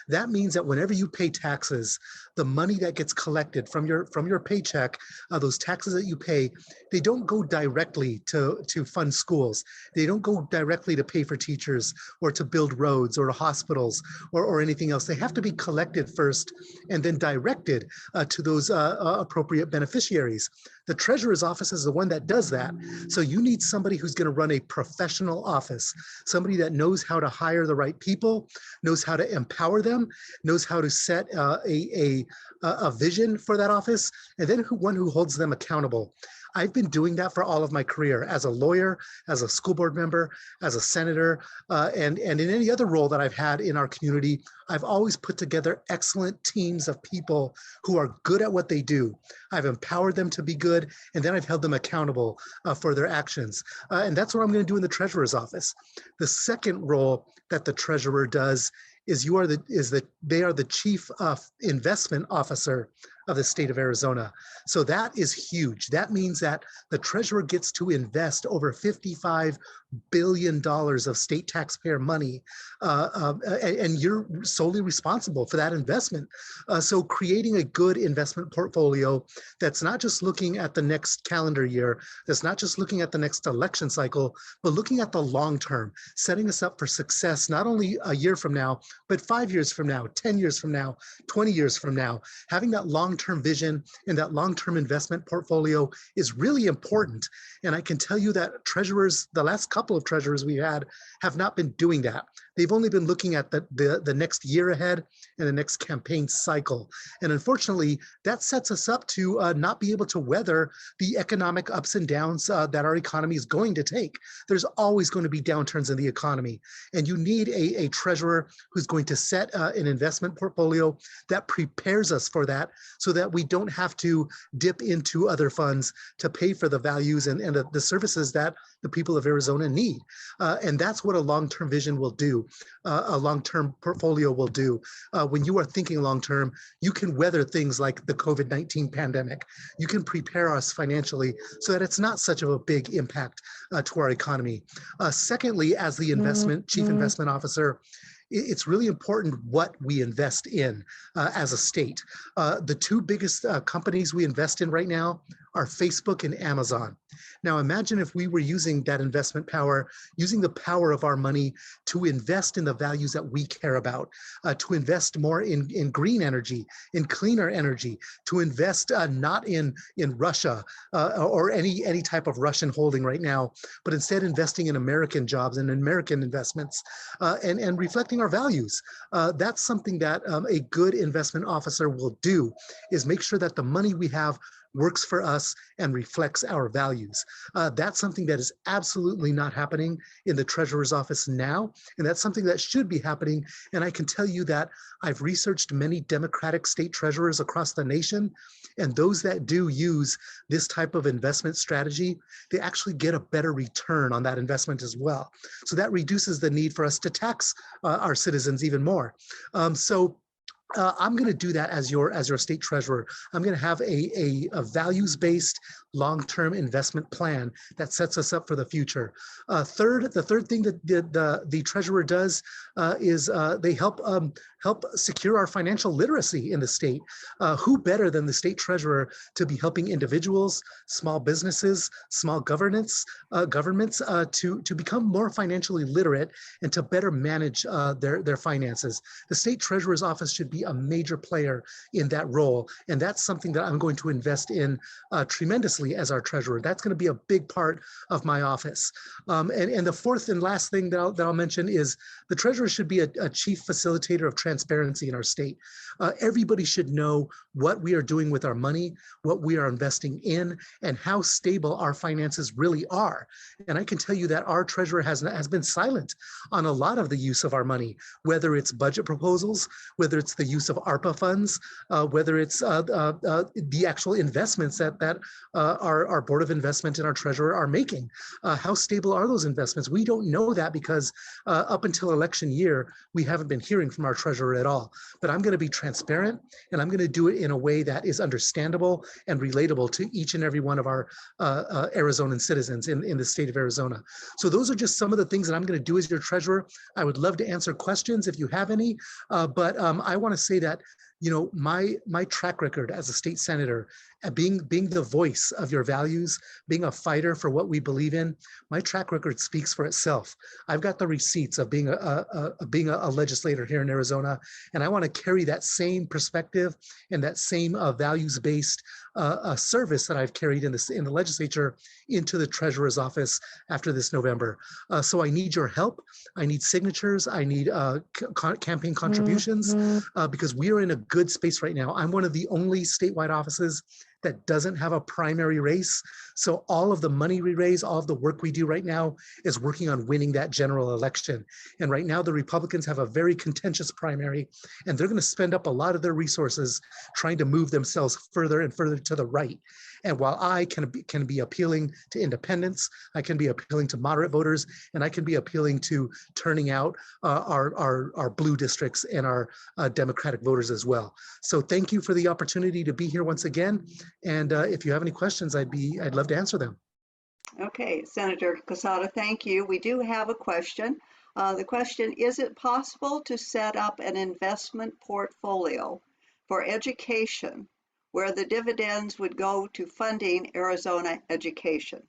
That means that whenever you pay taxes, the money that gets collected from your paycheck, those taxes that you pay, they don't go directly to fund schools. They don't go directly to pay for teachers or to build roads or hospitals or anything else. They have to be collected first and then directed to those appropriate beneficiaries. The treasurer's office is the one that does that. So you need somebody who's going to run a professional office, somebody that knows how to hire the right people, knows how to empower them, knows how to set a vision for that office, and then one who holds them accountable. I've been doing that for all of my career as a lawyer, as a school board member, as a senator, and in any other role that I've had in our community. I've always put together excellent teams of people who are good at what they do. I've empowered them to be good, and then I've held them accountable for their actions. And that's what I'm going to do in the treasurer's office. The second role that the treasurer does is they are the chief investment officer of the state of Arizona. So that is huge. That means that the treasurer gets to invest over $55 billion of state taxpayer money, and you're solely responsible for that investment. So creating a good investment portfolio that's not just looking at the next calendar year, that's not just looking at the next election cycle, but looking at the long term, setting us up for success, not only a year from now, but 5 years from now, 10 years from now, 20 years from now. Having that long-term vision and that long-term investment portfolio is really important. And I can tell you that treasurers, the last couple of treasurers we had, have not been doing that. They've only been looking at the next year ahead and the next campaign cycle. And unfortunately, that sets us up to not be able to weather the economic ups and downs that our economy is going to take. There's always going to be downturns in the economy. And you need a treasurer who's going to set an investment portfolio that prepares us for that, so that we don't have to dip into other funds to pay for the values and the services that the people of Arizona need. And that's what a long-term vision will do. A long-term portfolio will do. When you are thinking long-term, you can weather things like the COVID-19 pandemic. You can prepare us financially so that it's not such of a big impact to our economy. Secondly, as the chief investment officer, it's really important what we invest in as a state. The two biggest companies we invest in right now are Facebook and Amazon. Now imagine if we were using that investment power, using the power of our money to invest in the values that we care about, to invest more in green energy, in cleaner energy, to invest not in Russia or any type of Russian holding right now, but instead investing in American jobs and American investments and reflecting our values. That's something that a good investment officer will do, is make sure that the money we have works for us and reflects our values. That's something that is absolutely not happening in the treasurer's office now, and that's something that should be happening. And I can tell you that I've researched many Democratic state treasurers across the nation, and those that do use this type of investment strategy, they actually get a better return on that investment as well. So that reduces the need for us to tax our citizens even more. I'm going to do that as your state treasurer. I'm going to have a values-based long-term investment plan that sets us up for the future. The third thing that the treasurer does is they help secure our financial literacy in the state. Who better than the state treasurer to be helping individuals, small businesses, small governments to become more financially literate and to better manage their finances. The state treasurer's office should be a major player in that role, and that's something that I'm going to invest in tremendously as our treasurer. That's going to be a big part of my office. And the fourth and last thing that I'll mention is the treasurer should be a chief facilitator of transparency in our state. Everybody should know what we are doing with our money, what we are investing in, and how stable our finances really are. And I can tell you that our treasurer has been silent on a lot of the use of our money, whether it's budget proposals, whether it's the use of ARPA funds, whether it's the actual investments that our Board of Investment and our treasurer are making. How stable are those investments? We don't know that because up until election year, we haven't been hearing from our treasurer at all. But I'm going to be transparent, and I'm going to do it in a way that is understandable and relatable to each and every one of our Arizonan citizens in the state of Arizona. So those are just some of the things that I'm going to do as your treasurer. I would love to answer questions if you have any, but I want to say that you know, my track record as a state senator, being the voice of your values, being a fighter for what we believe in, my track record speaks for itself. I've got the receipts of being a legislator here in Arizona, and I want to carry that same perspective and that same values-based service that I've carried in the legislature into the treasurer's office after this November. So I need your help. I need signatures. I need campaign contributions because we are in a good space right now. I'm one of the only statewide offices that doesn't have a primary race. So all of the money we raise, all of the work we do right now is working on winning that general election. And right now the Republicans have a very contentious primary, and they're going to spend up a lot of their resources trying to move themselves further and further to the right. And while I can be appealing to independents, I can be appealing to moderate voters, and I can be appealing to turning out our blue districts and our Democratic voters as well. So thank you for the opportunity to be here once again. And if you have any questions, I'd love to answer them. Okay, Senator Quezada, thank you. We do have a question. The question, is it possible to set up an investment portfolio for education where the dividends would go to funding Arizona education?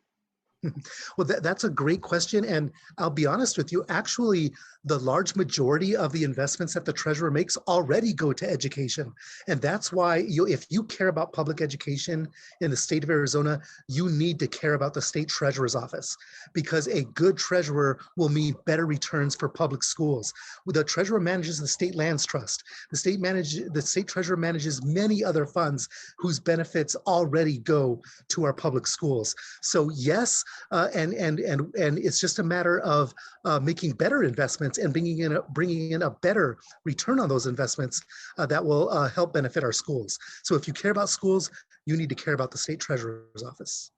Well, that's a great question. And I'll be honest with you, actually, the large majority of the investments that the treasurer makes already go to education. And that's why if you care about public education in the state of Arizona, you need to care about the state treasurer's office, because a good treasurer will mean better returns for public schools. The treasurer manages the state lands trust. The state treasurer manages many other funds whose benefits already go to our public schools. So yes, and it's just a matter of making better investments and bringing in a better return on those investments that will help benefit our schools. So if you care about schools, you need to care about the state treasurer's office.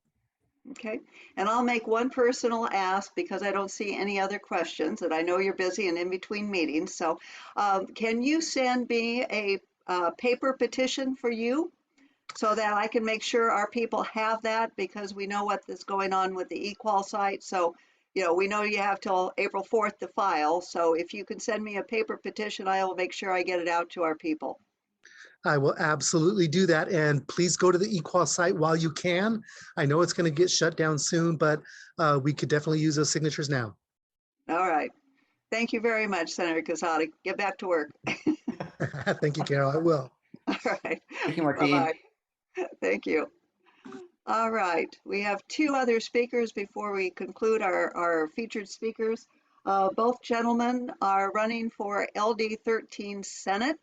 Okay, and I'll make one personal ask because I don't see any other questions, and I know you're busy and in between meetings. So can you send me a paper petition for you so that I can make sure our people have that, because we know what is going on with the eQual site. So, you know, we know you have till April 4th to file. So if you can send me a paper petition, I will make sure I get it out to our people. I will absolutely do that. And please go to the eQual site while you can. I know it's going to get shut down soon, but we could definitely use those signatures now. All right. Thank you very much, Senator Quezada. Get back to work. Thank you, Carol. I will. All right. Thank you, Martín. Bye-bye. Thank you. All right, we have two other speakers before we conclude our featured speakers. Both gentlemen are running for LD 13 Senate.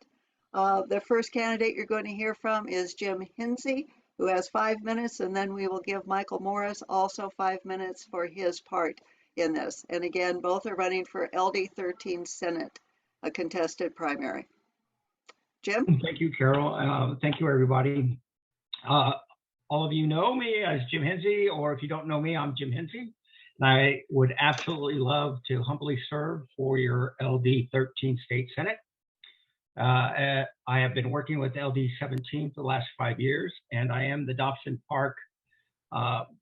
The first candidate you're going to hear from is Jim Hinsey, who has 5 minutes, and then we will give Michael Morris also 5 minutes for his part in this. And again, both are running for LD 13 Senate, a contested primary. Jim? Thank you, Carol. Thank you, everybody. All of you know me as Jim Hinsey, or if you don't know me, I'm Jim Hinsey. And I would absolutely love to humbly serve for your LD 13 State Senate. I have been working with LD 17 for the last 5 years, and I am the Dobson Park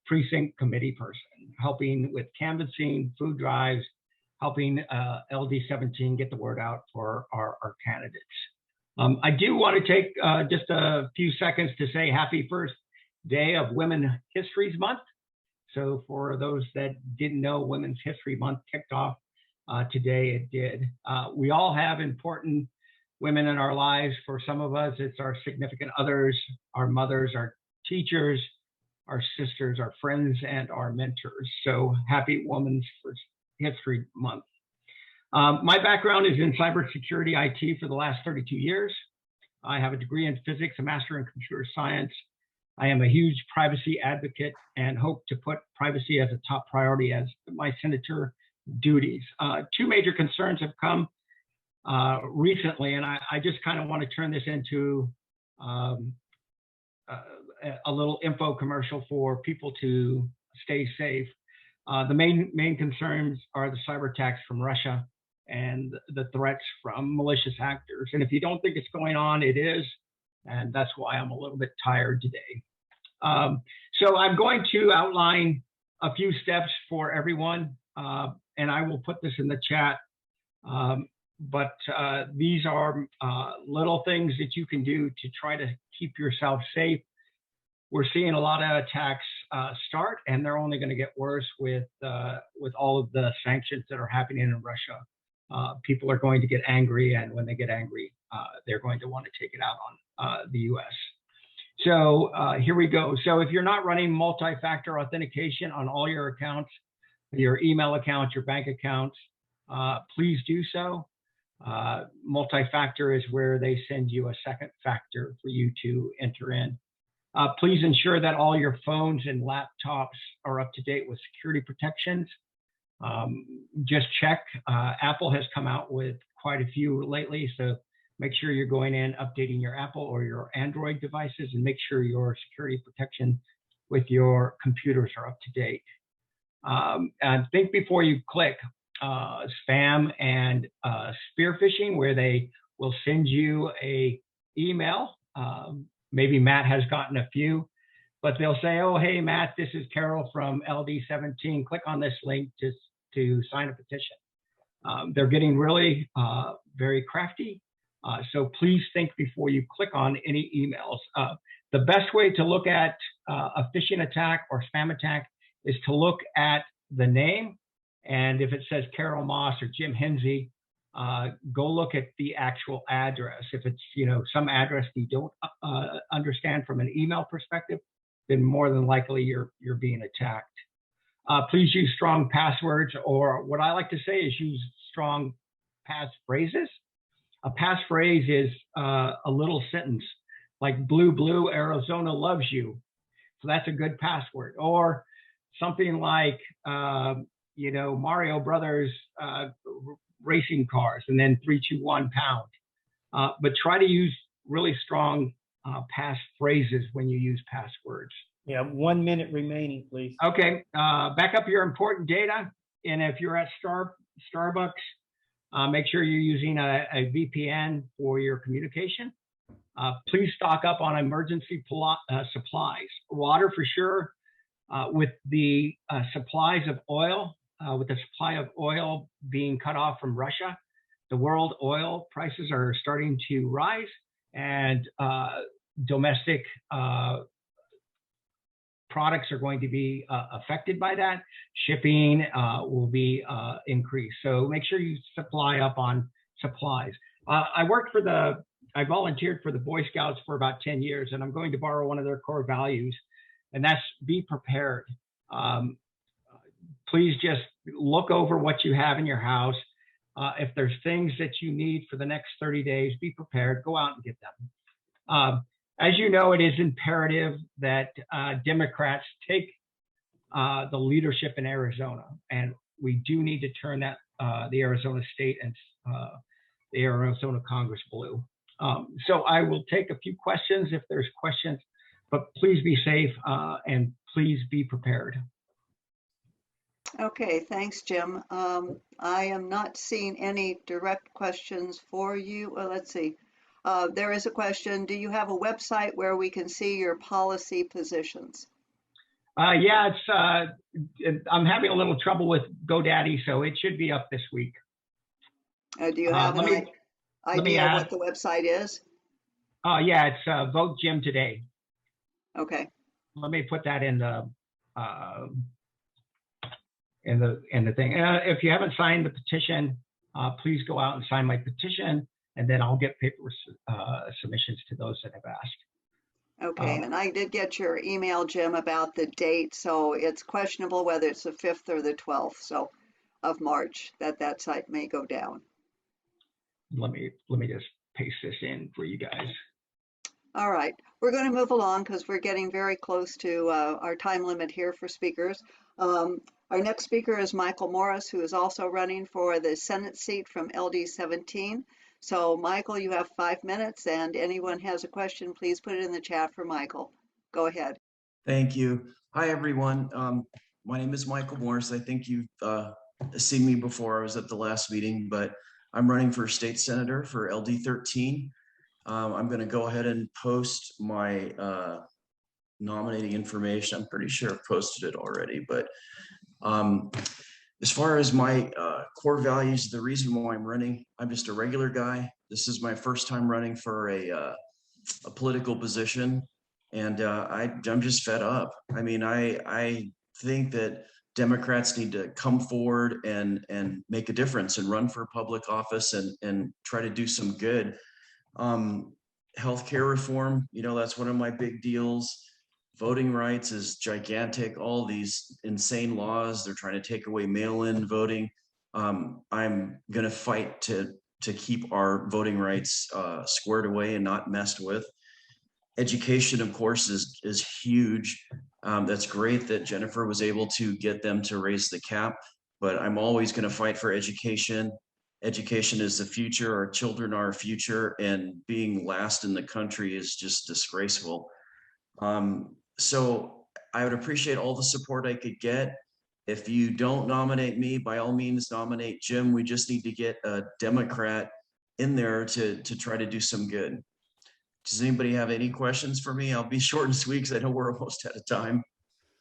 Precinct Committee person, helping with canvassing, food drives, helping LD 17 get the word out for our candidates. I do want to take just a few seconds to say happy first day of Women's History Month. So for those that didn't know, Women's History Month kicked off today. It did. We all have important women in our lives. For some of us, it's our significant others, our mothers, our teachers, our sisters, our friends, and our mentors. So happy Women's History Month. My background is in cybersecurity IT for the last 32 years. I have a degree in physics, a master in computer science. I am a huge privacy advocate and hope to put privacy as a top priority as my senator duties. Two major concerns have come recently, and I just kind of want to turn this into a little info commercial for people to stay safe. The main concerns are the cyber attacks from Russia and the threats from malicious actors. And if you don't think it's going on, it is. And that's why I'm a little bit tired today. So I'm going to outline a few steps for everyone, and I will put this in the chat. these are little things that you can do to try to keep yourself safe. We're seeing a lot of attacks start, and they're only going to get worse with all of the sanctions that are happening in Russia. People are going to get angry, and when they get angry, they're going to want to take it out on the U.S. So here we go. So if you're not running multi-factor authentication on all your accounts, your email accounts, your bank accounts, please do so. Multi-factor is where they send you a second factor for you to enter in. Please ensure that all your phones and laptops are up to date with security protections. Just check. Apple has come out with quite a few lately, so make sure you're going in, updating your Apple or your Android devices, and make sure your security protection with your computers are up to date. And think before you click. Spam and spear phishing, where they will send you a email. Maybe Matt has gotten a few, but they'll say, "Oh, hey, Matt, this is Carol from LD17. Click on this link to sign a petition." They're getting really very crafty. So please think before you click on any emails. The best way to look at a phishing attack or spam attack is to look at the name. And if it says Carol Moss or Jim Hinsey, go look at the actual address. If it's some address you don't understand from an email perspective, then more than likely you're being attacked. Please use strong passwords, or what I like to say is use strong passphrases. A passphrase is a little sentence like "Blue, blue, Arizona loves you." So that's a good password. Or something like Mario Brothers racing cars, and then 321 pound. But try to use really strong passphrases when you use passwords. Yeah, 1 minute remaining, please. Okay, back up your important data. And if you're at Starbucks, make sure you're using a VPN for your communication. Please stock up on emergency supplies. Water for sure. With the supplies of oil, with the supply of oil being cut off from Russia, the world oil prices are starting to rise, and domestic products are going to be affected by that. Shipping will be increased. So make sure you supply up on supplies. I volunteered for the Boy Scouts for about 10 years, and I'm going to borrow one of their core values, and that's be prepared. Please just look over what you have in your house. If there's things that you need for the next 30 days, be prepared, go out and get them. As you know, it is imperative that Democrats take the leadership in Arizona, and we do need to turn that the Arizona state and the Arizona Congress blue. So I will take a few questions if there's questions, but please be safe and please be prepared. Okay, thanks, Jim. I am not seeing any direct questions for you. Well, let's see. There is a question. Do you have a website where we can see your policy positions? Yeah, I'm having a little trouble with GoDaddy, so it should be up this week. Do you have an idea what the website is? Yeah, it's Vote Jim Today. Okay. Let me put that in the thing. If you haven't signed the petition, please go out and sign my petition, and then I'll get paper submissions to those that have asked. Okay, and I did get your email, Jim, about the date, so it's questionable whether it's the 5th or the 12th of March that site may go down. Let me just paste this in for you guys. All right, we're going to move along because we're getting very close to our time limit here for speakers. Our next speaker is Michael Morris, who is also running for the Senate seat from LD17. So Michael, you have 5 minutes, and anyone has a question, please put it in the chat for Michael. Go ahead. Thank you. Hi, everyone. My name is Michael Morris. I think you've seen me before. I was at the last meeting, but I'm running for state senator for LD13. I'm going to go ahead and post my nominating information. I'm pretty sure I've posted it already, but as far as my core values, the reason why I'm running, I'm just a regular guy. This is my first time running for a political position, and I'm just fed up. I mean, I think that Democrats need to come forward and make a difference and run for public office and try to do some good. Healthcare reform, you know, that's one of my big deals. Voting rights is gigantic. All these insane laws, they're trying to take away mail-in voting. I'm going to fight to keep our voting rights squared away and not messed with. Education, of course, is huge. That's great that Jennifer was able to get them to raise the cap, but I'm always going to fight for education. Education is the future. Our children are our future, and being last in the country is just disgraceful. So I would appreciate all the support I could get. If you don't nominate me, by all means, nominate Jim. We just need to get a Democrat in there to try to do some good. Does anybody have any questions for me? I'll be short and sweet because I know we're almost out of time.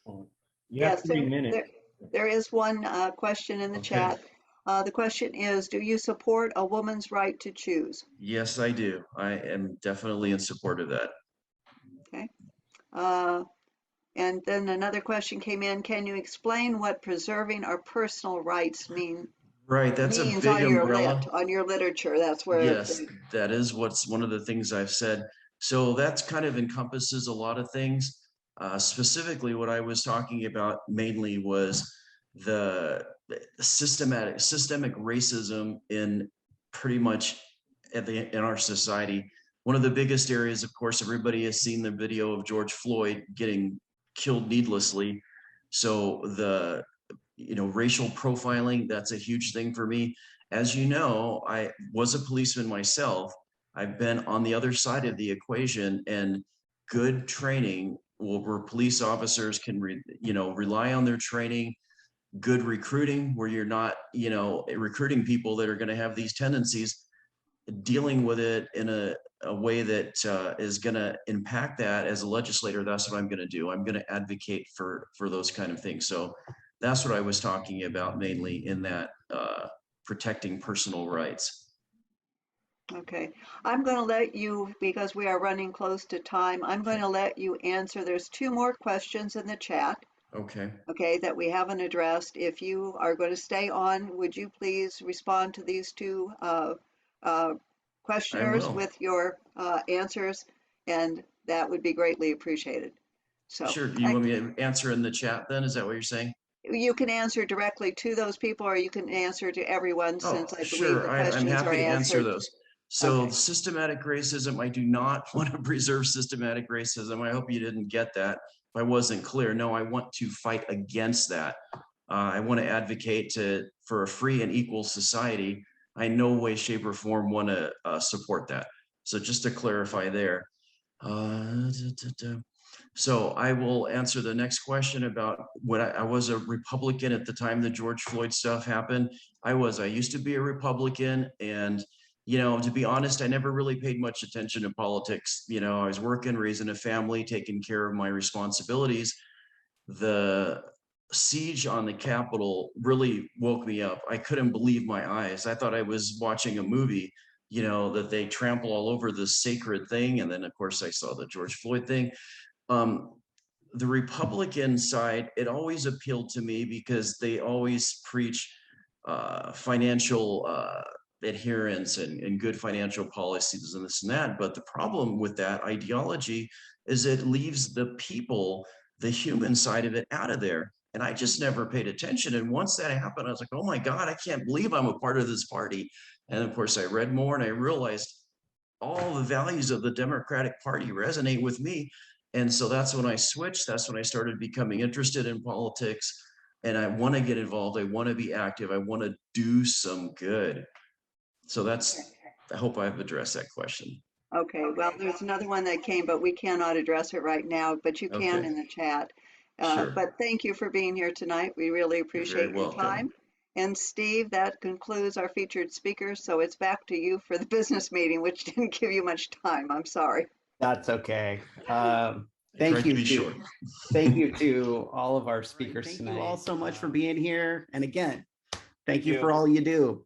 You have Yes, 3 minutes. there is one question in the chat. The question is, do you support a woman's right to choose? Yes, I do. I am definitely in support of that. Okay. And then another question came in. Can you explain what preserving our personal rights means? Right, that's a big umbrella. On your literature, that's where. Yes, that is what's one of the things I've said. So that's kind of encompasses a lot of things. Specifically, what I was talking about mainly was the systemic racism in pretty much in our society. One of the biggest areas, of course, everybody has seen the video of George Floyd getting killed needlessly. So the racial profiling, that's a huge thing for me. As you know, I was a policeman myself. I've been on the other side of the equation, and good training where police officers can rely on their training, good recruiting where you're not recruiting people that are going to have these tendencies, dealing with it in a way that is going to impact that. As a legislator, that's what I'm going to do. I'm going to advocate for those kind of things. So that's what I was talking about mainly in that protecting personal rights. Okay, I'm going to let you, because we are running close to time, I'm going to let you answer. There's 2 more questions in the chat. Okay, that we haven't addressed. If you are going to stay on, would you please respond to these 2 questioners with your answers? And that would be greatly appreciated. So sure. You want me to answer in the chat then? Is that what you're saying? You can answer directly to those people, or you can answer to everyone, since I believe sure. the questions I'm happy to answer answered. those. So systematic racism, I do not want to preserve systematic racism. I hope you didn't get that. If I wasn't clear, no, I want to fight against that. I want to advocate for a free and equal society. I in no way, shape, or form want to support that. So just to clarify there. So I will answer the next question about what I was a Republican at the time the George Floyd stuff happened. I used to be a Republican, and to be honest, I never really paid much attention to politics. I was working, raising a family, taking care of my responsibilities. The siege on the Capitol really woke me up. I couldn't believe my eyes. I thought I was watching a movie, that they trample all over this sacred thing. And then, of course, I saw the George Floyd thing. The Republican side, it always appealed to me because they always preach financial adherence and good financial policies and this and that. But the problem with that ideology is it leaves the people, the human side of it, out of there. And I just never paid attention. And once that happened, I was like, oh my God, I can't believe I'm a part of this party. And of course, I read more and I realized all the values of the Democratic Party resonate with me. And so that's when I switched. That's when I started becoming interested in politics. And I want to get involved. I want to be active. I want to do some good. So I hope I've addressed that question. Okay, well, there's another one that came, but we cannot address it right now, but you can in the chat. Sure. But thank you for being here tonight. We really appreciate your time. And Steve, that concludes our featured speakers. So it's back to you for the business meeting, which didn't give you much time. I'm sorry. That's okay. Thank you to all of our speakers tonight. Thank you all so much for being here. And again, Thank you you. for all you do.